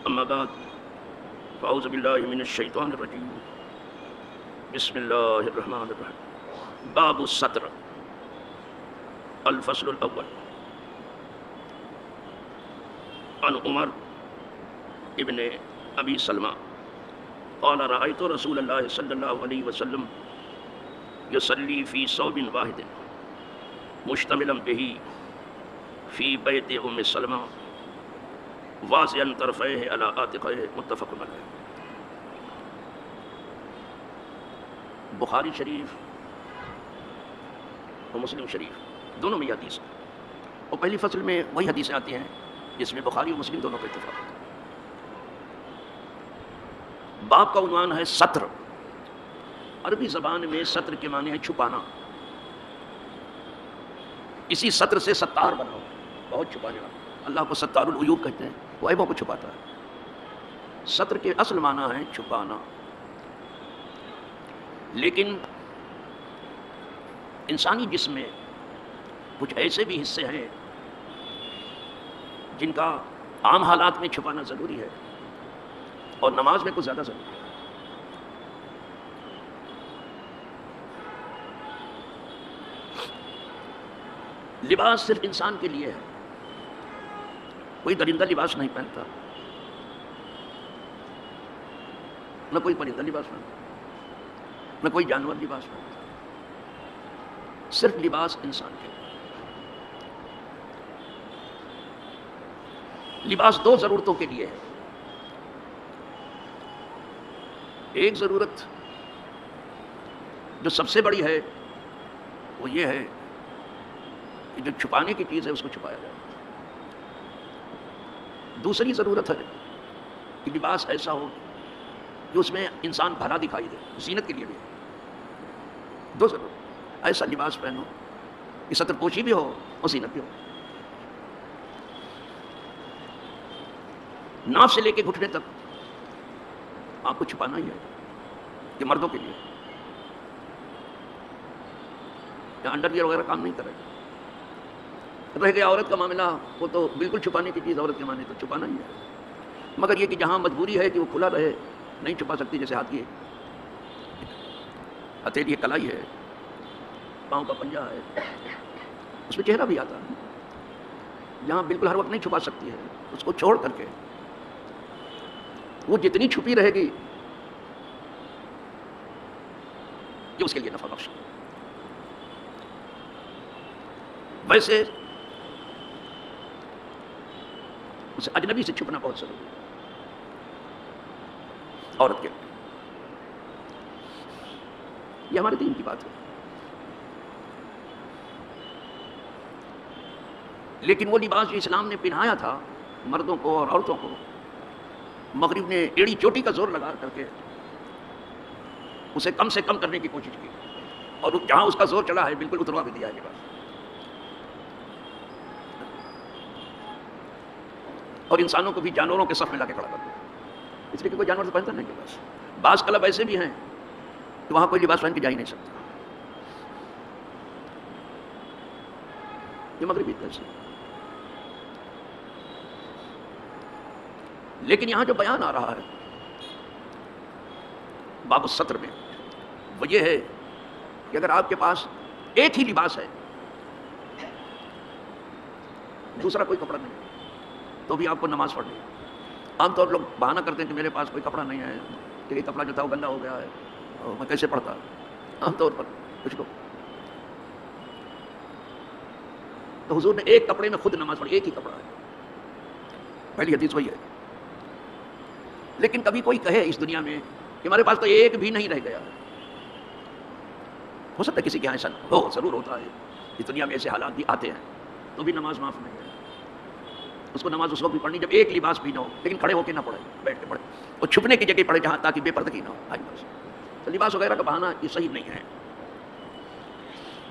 اما بعد فاعوذ باللہ من الشیطان الرجیم بسم اللہ الرحمن الرحیم باب الستر الفصل الاول عن عمر ابن ابی سلمہ قال رأيت رسول اللہ صلی اللہ علیہ وسلم يصلي في ثوب واحد مشتملا به في بيت ام سلمہ واضعا طرفيه على عاتقه متفق علیہ۔ بخاری شریف اور مسلم شریف دونوں میں یہ حدیث ہے، اور پہلی فصل میں وہی حدیثیں آتی ہیں جس میں بخاری اور مسلم دونوں کا اتفاق ہے۔ باب کا عنوان ہے ستر۔ عربی زبان میں ستر کے معنی ہے چھپانا، اسی ستر سے ستار بنا ہو، بہت چھپانے والا۔ اللہ کو ستار العیوب کہتے ہیں، وہ عیبوں کو چھپاتا ہے۔ ستر کے اصل معنی ہے چھپانا، لیکن انسانی جسم میں کچھ ایسے بھی حصے ہیں جن کا عام حالات میں چھپانا ضروری ہے، اور نماز میں کچھ زیادہ ضروری ہے۔ لباس صرف انسان کے لیے ہے، کوئی درندہ لباس نہیں پہنتا، نہ کوئی پرندہ لباس پہنتا، نہ کوئی جانور لباس پہنتا، صرف لباس انسان کے لیے۔ لباس دو ضرورتوں کے لیے ہے۔ ایک ضرورت جو سب سے بڑی ہے وہ یہ ہے کہ جو چھپانے کی چیز ہے اس کو چھپایا جائے۔ دوسری ضرورت ہے کہ لباس ایسا ہو کہ اس میں انسان بھلا دکھائی دے، زینت کے لیے بھی۔ دو ضرورت، ایسا لباس پہنو کہ ستر پوشی بھی ہو اور زینت بھی ہو۔ ناف سے لے کے گھٹنے تک آپ کو چھپانا ہی ہے، کہ مردوں کے لیے یا انڈر ویئر وغیرہ کام نہیں کرے گا۔ رہ گیا عورت کا معاملہ، وہ تو بالکل چھپانے کی چیز، عورت کے معنی تو چھپانا ہی ہے، مگر یہ کہ جہاں مجبوری ہے کہ وہ کھلا رہے، نہیں چھپا سکتی، جیسے ہاتھ کی ہتھیلی کلائی ہے، پاؤں کا پنجہ ہے، اس میں چہرہ بھی آتا ہے، جہاں بالکل ہر وقت نہیں چھپا سکتی ہے، اس کو چھوڑ کر کے وہ جتنی چھپی رہے گی یہ اس کے لیے نفع بخش۔ ویسے اسے اجنبی سے چھپنا بہت ضروری ہے عورت کے لیے، یہ ہمارے دین کی بات ہے۔ لیکن وہ لباس جو اسلام نے پہنایا تھا مردوں کو اور عورتوں کو، مغرب نے ایڑی چوٹی کا زور لگا کر کے اسے کم سے کم کرنے کی کوشش کی، اور جہاں اس کا زور چلا ہے بالکل اتروا بھی دیا ہے لباس، اور انسانوں کو بھی جانوروں کے صف میں لا کے کھڑا کر دیا، اس لیے کہ کوئی جانور تو پہنتا نہیں لباس۔ بعض کلب ایسے بھی ہیں کہ وہاں کوئی لباس پہن کے جا ہی نہیں سکتا، یہ مغربی طرز ہے۔ لیکن یہاں جو بیان آ رہا ہے باب الستر میں، وہ یہ ہے کہ اگر آپ کے پاس ایک ہی لباس ہے، دوسرا کوئی کپڑا نہیں، تو بھی آپ کو نماز پڑھنی ہے۔ عام طور لوگ بہانہ کرتے ہیں کہ میرے پاس کوئی کپڑا نہیں ہے، کہ یہ کپڑا جو تھا وہ گندا ہو گیا ہے، اور میں کیسے پڑھتا؟ عام طور پر کچھ لوگ، تو حضور نے ایک کپڑے میں خود نماز پڑھی، ایک ہی کپڑا ہے، پہلی حدیث وہی ہے۔ لیکن کبھی کوئی کہے اس دنیا میں کہ ہمارے پاس تو ایک بھی نہیں رہ گیا، ہو سکتا ہے کسی کے یہاں ایسا ہو، ضرور ہوتا ہے، اس دنیا میں ایسے حالات بھی آتے ہیں، تو بھی نماز معاف نہیں ہے۔ اس کو نماز اس وقت بھی پڑھنی جب ایک لباس بھی نہ ہو، لیکن کھڑے ہو کے نہ پڑھے، بیٹھ کے پڑھے، اور چھپنے کی جگہ پڑھے جہاں تاکہ بے پردگی نہ ہو۔ تو لباس وغیرہ کا بہانہ یہ صحیح نہیں ہے۔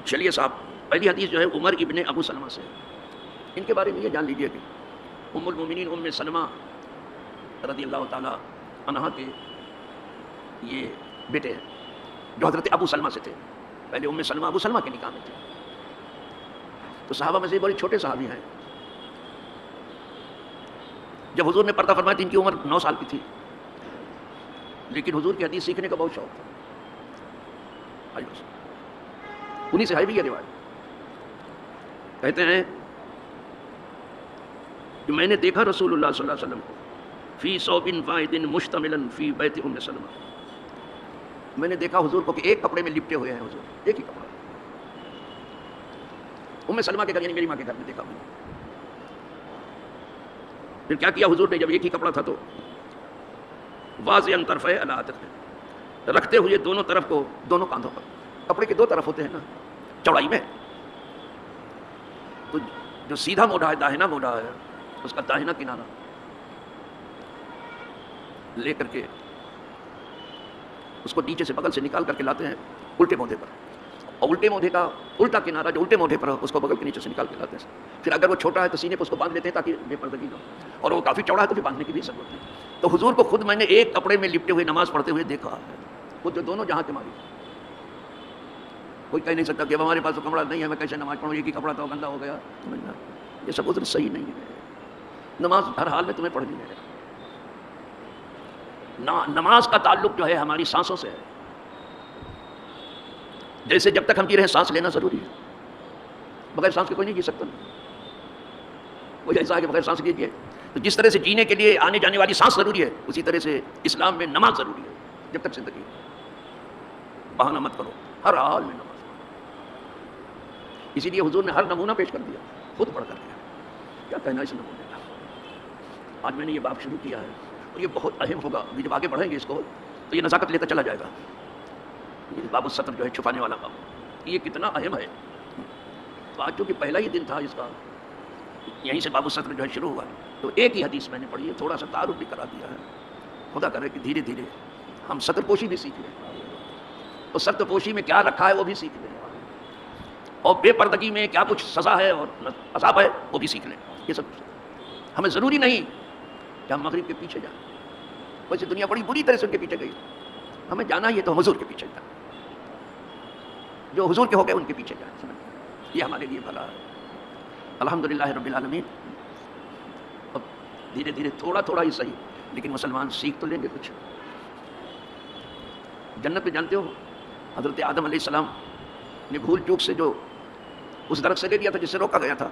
چلیے صاحب، پہلی حدیث جو ہے عمر ابن ابو سلمہ سے، ان کے بارے میں یہ جان لیجیے کہ ام المومنین ام سلمہ رضی اللہ تعالی عنہا کے یہ بیٹے ہیں جو حضرت ابو سلمہ سے تھے۔ پہلے ام سلمہ ابو سلمہ کے نکاح میں تھے، تو صحابہ میں سے بڑے چھوٹے صحابی ہیں، جب حضور نے پردہ فرمایا تو ان کی عمر 9 سال کی تھی، لیکن حضور کی حدیث سیکھنے کا بہت شوق تھا. انہیں سے ہے بھی یہ روایت. کہتے ہیں کہ میں نے دیکھا رسول اللہ صلی اللہ علیہ وسلم کو فی ثوب واحد مشتملا فی بیت ام سلمہ. میں نے دیکھا حضور کو کہ ایک کپڑے میں لپٹے ہوئے ہیں حضور، ایک ہی کپڑا. ام سلمہ کے گھر یعنی میری ماں کے گھر میں دیکھا میں نے. پھر کیا کیا حضور نے جب ایک ہی کپڑا تھا تو واضح طرف ہے عاتق، رکھتے ہوئے دونوں طرف کو دونوں کاندھوں پر. کپڑے کے 2 طرف ہوتے ہیں نا چوڑائی میں، تو جو سیدھا موڑا ہے داہنا موڑا ہے اس کا داہنا کنارہ لے کر کے اس کو نیچے سے بغل سے نکال کر کے لاتے ہیں الٹے موڑے پر، اور الٹے موڑے کا الٹا کنارہ جو الٹے موڑے پر اس کو بغل کے نیچے سے نکال کے لاتے ہیں. پھر اگر وہ چھوٹا ہے تو سینے پہ اس کو باندھ لیتے ہیں تاکہ بے پردگی نہ ہو، اور وہ کافی چوڑا ہے تو پھر باندھنے کی بھی ضرورت نہیں. تو حضور کو خود میں نے ایک کپڑے میں لپٹے ہوئے نماز پڑھتے ہوئے دیکھا ہے، خود جو دونوں جہاں کے مالک. کوئی کہہ نہیں سکتا کہ اب ہمارے پاس تو کپڑا نہیں ہے میں کیسے نماز پڑھوں، ایک ہی کپڑا تو گندا ہو گیا. یہ سب عذر صحیح نہیں ہے. نماز ہر حال میں تمہیں پڑھنی ہے. نماز کا تعلق جو ہے ہماری سانسوں سے ہے. جیسے جب تک ہم جی رہے ہیں سانس لینا ضروری ہے، بغیر سانس کے کوئی نہیں جی سکتا. کوئی ایسا ہے کہ بغیر سانس لیجیے. تو جس طرح سے جینے کے لیے آنے جانے والی سانس ضروری ہے، اسی طرح سے اسلام میں نماز ضروری ہے. جب تک زندگی بہانہ مت کرو، ہر حال میں نماز. اسی لیے حضور نے ہر نمونہ پیش کر دیا، خود پڑھ کر دیا. کیا کہنا اس نمونے کا. آج میں نے یہ باب شروع کیا ہے اور یہ بہت اہم ہوگا. جب آگے بڑھیں گے اس کو تو یہ نزاکت لیتا چلا جائے گا. یہ باب الستر جو ہے چھپانے والا باب، یہ کتنا اہم ہے. تو آج چونکہ پہلا ہی دن تھا اس کا، یہیں سے باب الستر جو ہے شروع ہوا ہے، تو ایک ہی حدیث میں نے پڑھی ہے، تھوڑا سا تعارف بھی کرا دیا ہے. خدا کرے کہ دھیرے دھیرے ہم ستر پوشی بھی سیکھ لیں، اور ستر پوشی میں کیا رکھا ہے وہ بھی سیکھ لیں، اور بے پردگی میں کیا کچھ سزا ہے اور عذاب ہے وہ بھی سیکھ لیں. یہ سب ہمیں ضروری نہیں کہ ہم مغرب کے پیچھے جائیں. ویسے دنیا بڑی بری طرح سے ان کے پیچھے گئی. ہمیں جانا یہ تو حضور کے پیچھے جائیں، جو حضور کے ہو گئے ان کے پیچھے جائیں. یہ ہمارے لیے بھلا ہے. الحمدللہ رب العالمین. اب دھیرے دھیرے تھوڑا تھوڑا ہی صحیح لیکن مسلمان سیکھ تو لیں گے کچھ. جنت میں جانتے ہو حضرت آدم علیہ السلام نے بھول چوک سے جو اس درخت سے لے لیا تھا جس سے روکا گیا تھا،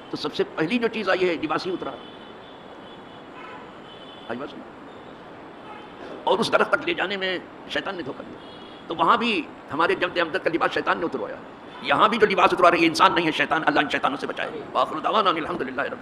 تو سب سے پہلی جو چیز آئی ہے لباس ہی اترا. اور اس درخت تک لے جانے میں شیطان نے دھوکہ دیا. تو وہاں بھی ہمارے جلد امدد کا لباس شیطان نے اتروایا. یہاں بھی جو لباس اتروا رہی ہے انسان نہیں ہے، شیطان. اللہ ان شیطانوں سے بچائے. وآخر دعوانا الحمدللہ رب